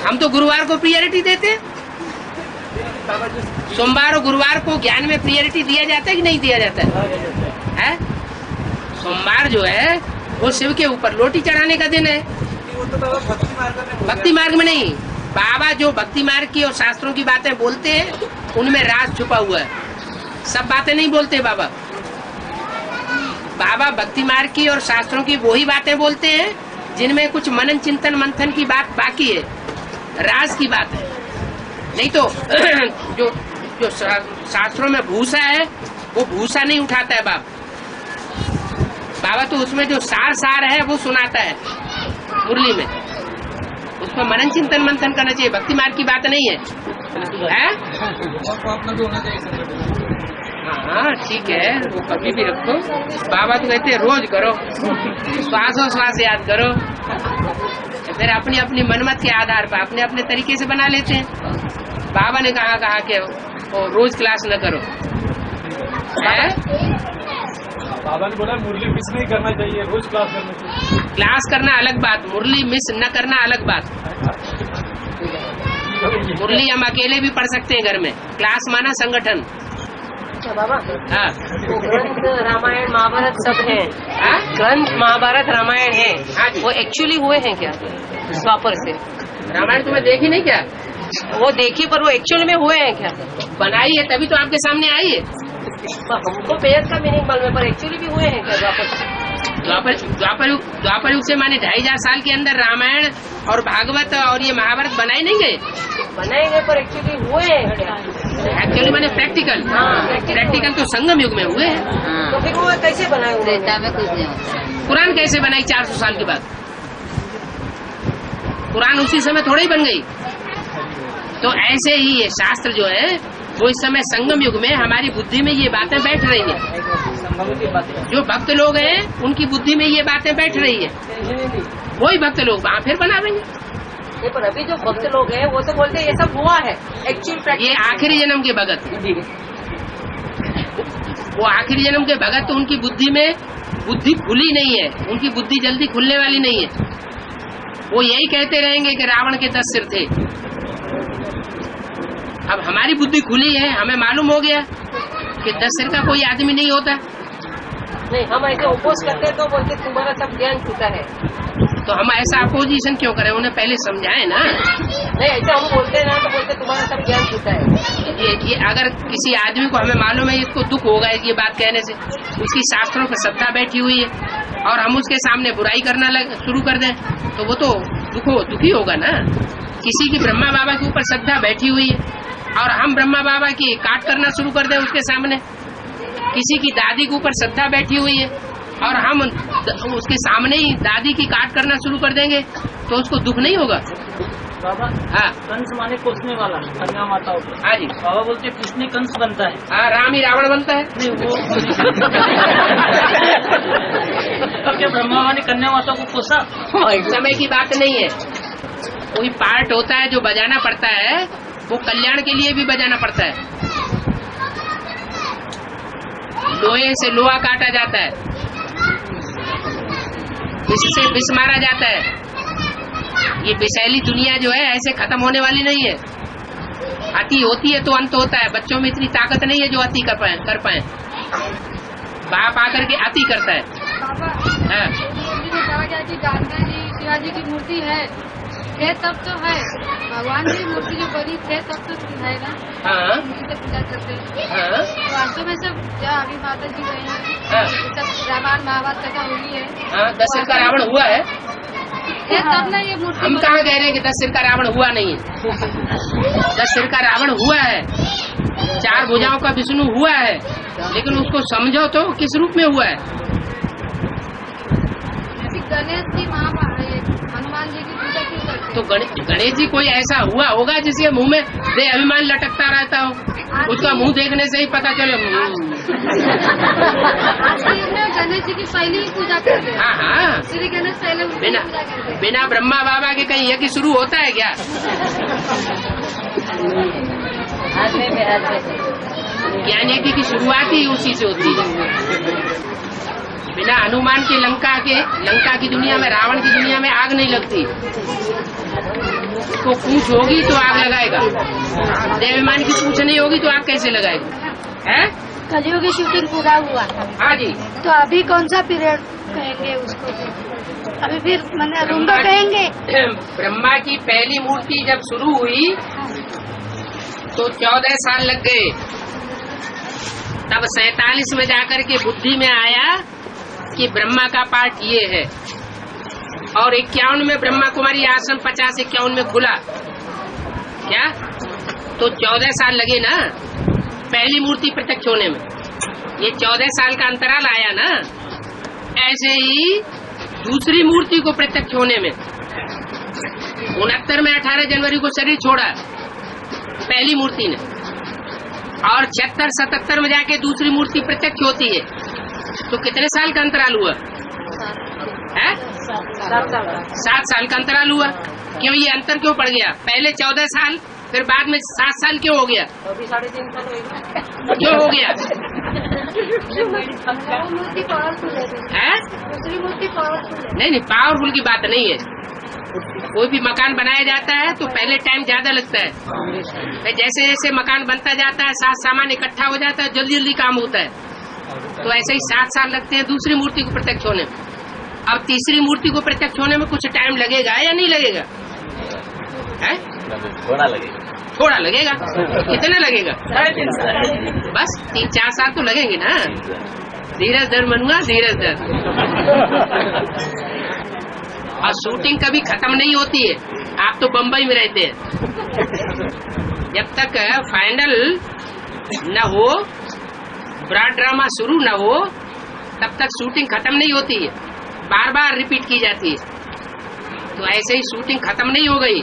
हम तो गुरुवार को प्रियोरिटी देते हैं। सोमवार और गुरुवार को ज्ञान में प्रियोरिटी दिया जाता है कि नहीं दिया जाता है? सोमवार जो है वो शिव के ऊपर लोटी चढ़ाने का दिन है। भक्ति मार्ग में नहीं। बाबा जो भक्ति मार्ग की और शास्त्रों की बातें बोलते हैं उनमें राज छुपा हुआ है। सब बातें नहीं बोलते बाबा। बाबा भक्ति मार्ग की और शास्त्रों की वही बातें बोलते हैं जिनमें कुछ मनन चिंतन मंथन की बात बाकी है, राज की बात है। नहीं तो जो जो शास्त्रों में भूसा है वो भूसा नहीं उठाता है बाबा तो उसमें जो सार है वो सुनाता है मुरली में। उसमें मनन चिंतन मंथन करना चाहिए, भक्ति मार्ग की बात नहीं है। हाँ ठीक है, वो कभी भी रखो। बाबा तो कहते हैं रोज करो, श्वासोश्वास याद करो। फिर अपनी अपनी मनमत के आधार पर अपने अपने तरीके से बना लेते हैं। बाबा ने कहा कि रोज क्लास न करो। बाबा ने बोला मुरली मिस नहीं करना चाहिए, रोज क्लास करना चाहिए। क्लास करना अलग बात, मुरली मिस न करना अलग बात। मुरली हम अकेले भी पढ़ सकते हैं घर में। क्लास माना संगठन। बाबा हाँ, ग्रंथ रामायण महाभारत सब है। ग्रंथ महाभारत रामायण है। हाँ जी। वो एक्चुअली हुए हैं क्या द्वापर से? रामायण तुम्हें देखी नहीं क्या? वो देखी पर वो एक्चुअली में हुए हैं क्या? बनाई है तभी तो आपके सामने आई है। हमको बेहद का मीनिंग मालूम है पर एक्चुअली भी हुए हैं क्या द्वापर युग से माने 2500 साल के अंदर रामायण और भागवत और ये महाभारत बनाए नहीं गए? बनाए गए पर एक्चुअली हुए हैं क्या? एक्चुअली माने प्रैक्टिकल। प्रैक्टिकल तो संगम युग में हुए हैं। तो फिर वो कैसे बनाए हुए? कुरान कैसे बनाई 400 साल के बाद? कुरान उसी समय थोड़ा ही बन गई। तो ऐसे ही ये शास्त्र जो है वो इस समय संगम युग में हमारी बुद्धि में ये बातें बैठ रही है। जो भक्त लोग हैं उनकी बुद्धि में ये बातें बैठ रही है, वही भक्त लोग वहाँ फिर बनावेंगे। पर अभी जो भक्त लोग हैं वो तो बोलते हैं ये सब हुआ है एक्चुअल। ये आखिरी जन्म के भगत, वो आखिरी जन्म के भगत, तो उनकी बुद्धि में बुद्धि खुली नहीं है, उनकी बुद्धि जल्दी खुलने वाली नहीं है। वो यही कहते रहेंगे कि रावण के 10 सिर थे। अब हमारी बुद्धि खुली है, हमें मालूम हो गया कि 10 सिर का कोई आदमी नहीं होता। नहीं, हम ऐसे ओपोज करते तो बोलते तुम्हारा सब ज्ञान छूटा है। तो हम ऐसा अपोजिशन क्यों करें? उन्हें पहले समझाए ना। नहीं, ऐसा हम बोलते ना तो बोलते तुम्हारा सब ज्ञान छूटा है। ये अगर किसी आदमी को हमें मालूम है इसको दुख होगा ये बात कहने से, उसकी शास्त्रों पर श्रद्धा बैठी हुई है और हम उसके सामने बुराई करना शुरू कर दें तो वो तो दुखी होगा ना। किसी की ब्रह्मा बाबा के ऊपर श्रद्धा बैठी हुई है और हम ब्रह्मा बाबा की काट करना शुरू कर दें उसके सामने। किसी की दादी के ऊपर श्रद्धा बैठी हुई है और हम उसके सामने ही दादी की काट करना शुरू कर देंगे तो उसको दुख नहीं होगा? बाबा हाँ, कंस माने कोसने वाला कन्या माताओं को। हाँ जी। बाबा बोलते कृष्ण कंस बनता है। हाँ, राम ही रावण बनता है। नहीं वो क्या ब्रह्मा माने कन्या माता को कोसा? समय की बात नहीं है। कोई पार्ट होता है जो बजाना पड़ता है, वो कल्याण के लिए भी बजाना पड़ता है। लोहे से लोहा काटा जाता है, विष से विष मारा जाता है। ये विषैली दुनिया जो है ऐसे खत्म होने वाली नहीं है। अति होती है तो अंत होता है। बच्चों में इतनी ताकत नहीं है जो अति कर पाए। बाप आकर के अति करता है। हाँ। गांधी जी शिवाजी की मूर्ति है तब तो है, भगवान की मूर्ति जो बनी थे तब तो है ना। हाँ, पूजा करते हैं। हाँ, वास्तव में सब क्या अभी माता जी गई हैं, हाँ, सब रामायण महाभारत कथा हुई है। हाँ, 10 सिर का रावण हुआ है। तब ना ये मूर्ति हम कहाँ कह रहे हैं कि 10 सिर का रावण हुआ नहीं है? 10 सिर का रावण हुआ है, 4 भुजाओं का विष्णु हुआ है, लेकिन उसको समझो तो किस रूप में हुआ है। गणेश जी हनुमान जी की पूजा क्यों करते? तो गणेश जी कोई ऐसा हुआ होगा जिसके मुंह में दे अभिमान लटकता रहता हो, उसका मुंह देखने से ही पता चले। गणेश जी की शैली की पूजा करते हैं। हाँ हाँ, श्री गणेश शैली बिना ब्रह्मा बाबा के कहीं यज्ञ शुरू होता है क्या? ज्ञान यज्ञ की शुरुआत ही उसी से होती है। बिना हनुमान के लंका की दुनिया में, रावण की दुनिया में आग नहीं लगती। तो पूछ होगी तो आग लगाएगा, देवाभिमानी की पूछ नहीं होगी तो आग कैसे लगाएगा? है कलियुग की शूटिंग पूरा हुआ। हाँ जी। तो अभी कौन सा पीरियड कहेंगे उसको? अभी फिर मैंने रुंबा कहेंगे। ब्रह्मा की पहली मूर्ति जब शुरू हुई तो 14 साल लग गए, तब 47 में जाकर के बुद्धि में आया कि ब्रह्मा का पाठ ये है, और 51 में ब्रह्मा कुमारी आश्रम 50-51 में खुला। क्या? तो 14 साल लगे ना पहली मूर्ति प्रत्यक्ष होने में। ये 14 साल का अंतराल आया ना। ऐसे ही दूसरी मूर्ति को प्रत्यक्ष होने में 69 में 18 जनवरी को शरीर छोड़ा पहली मूर्ति ने, और 76-77 में जाके दूसरी मूर्ति प्रत्यक्ष होती है। तो कितने साल का अंतराल हुआ? 7 साल का अंतराल हुआ। क्यों ये अंतर क्यों पड़ गया? पहले 14 साल, फिर बाद में 7 साल क्यों हो गया? अभी 3.5 साल हो गया। क्यों हो गया? मूर्ति पावरफुल है, दूसरी मूर्ति पावरफुल है। नहीं, पावरफुल की बात नहीं है। कोई भी मकान बनाया जाता है तो पहले टाइम ज्यादा लगता है, जैसे जैसे मकान बनता जाता है, साथ सामान इकट्ठा हो जाता है, जल्दी जल्दी काम होता है। तो ऐसे ही 7 साल लगते हैं दूसरी मूर्ति को प्रत्यक्ष होने में। अब तीसरी मूर्ति को प्रत्यक्ष होने में कुछ टाइम लगेगा या नहीं लगेगा? है? थोड़ा लगेगा। कितना लगेगा? 3.5 साल। बस 3-4 साल तो लगेंगे ना। धीरज धर मनुआ, धीरज धर। और शूटिंग कभी खत्म नहीं होती है। आप तो बम्बई में रहते हैं, जब तक फाइनल न हो, ब्रॉड ड्रामा शुरू न हो, तब तक शूटिंग खत्म नहीं होती है, बार बार रिपीट की जाती है। तो ऐसे ही शूटिंग खत्म नहीं हो गई,